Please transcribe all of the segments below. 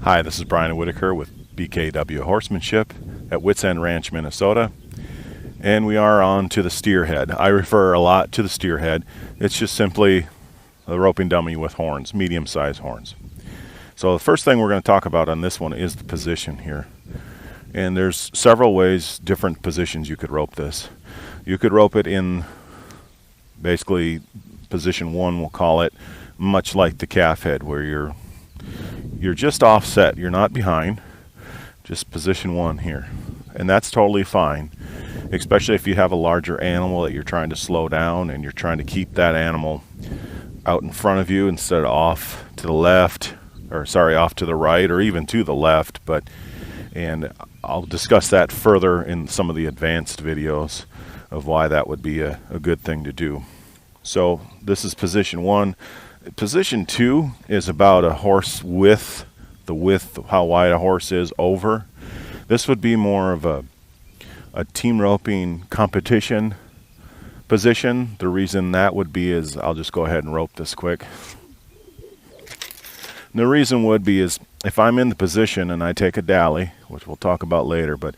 Hi, this is Brian Whitaker with BKW Horsemanship at Whitts Ranch, Minnesota. And we are on to the steer head. I refer a lot to the steer head. It's just simply a roping dummy with horns, medium-sized horns. So the first thing we're going to talk about on this one is the position here. And there's several ways, different positions you could rope this. You could rope it in basically position one, we'll call it, much like the calf head, where you're just offset, you're not behind, just position one here. And that's totally fine, especially if you have a larger animal that you're trying to slow down and you're trying to keep that animal out in front of you instead of off to the left, or sorry, off to the right, or even to the left. And I'll discuss that further in some of the advanced videos of why that would be a good thing to do. So this is position one. Position two is about a horse width, the width of how wide a horse is over. This would be more of a team roping competition position. The reason that would be is, I'll just go ahead and rope this quick. And the reason would be is if I'm in the position and I take a dally, which we'll talk about later, but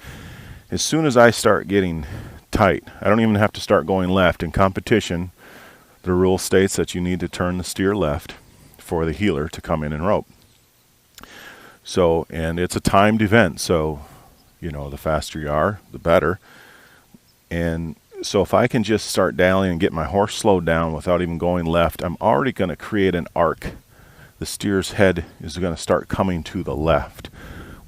as soon as I start getting tight, I don't even have to start going left. In competition, the rule states that you need to turn the steer left for the heeler to come in and rope. So, and it's a timed event, so, you know, the faster you are, the better. And so if I can just start dallying and get my horse slowed down without even going left, I'm already going to create an arc. The steer's head is going to start coming to the left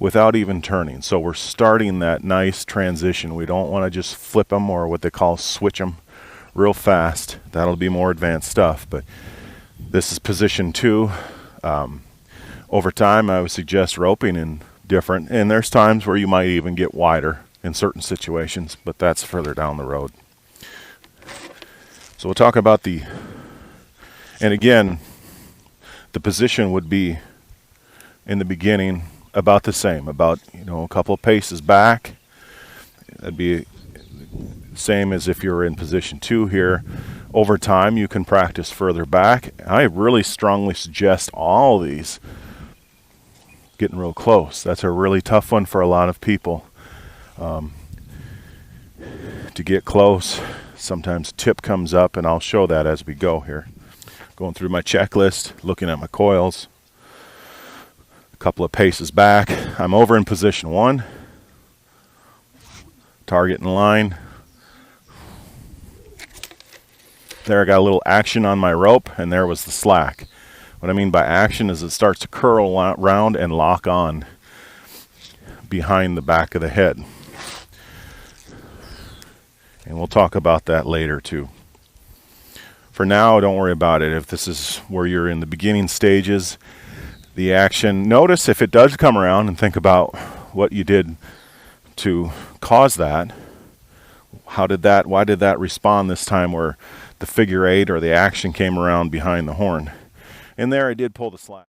without even turning. So we're starting that nice transition. We don't want to just flip them, or what they call switch them, real fast. That'll be more advanced stuff, but this is position two. Over time, I would suggest roping in different, and there's times where you might even get wider in certain situations, but that's further down the road. So we'll talk about and again, the position would be in the beginning about the same, about, you know, a couple of paces back. That'd be same as if you're in position two here. Over time, you can practice further back. I really strongly suggest all these getting real close. That's a really tough one for a lot of people. To get close, sometimes tip comes up, and I'll show that as we go here. Going through my checklist, looking at my coils. A couple of paces back. I'm over in position one. Target in line. There, I got a little action on my rope, and there was the slack. What I mean by action is it starts to curl around and lock on behind the back of the head. And we'll talk about that later too. For now, don't worry about it. If this is where you're in the beginning stages, the action, notice if it does come around, and think about what you did to cause that. Why did that respond this time where the figure eight or the action came around behind the horn? And there I did pull the slack.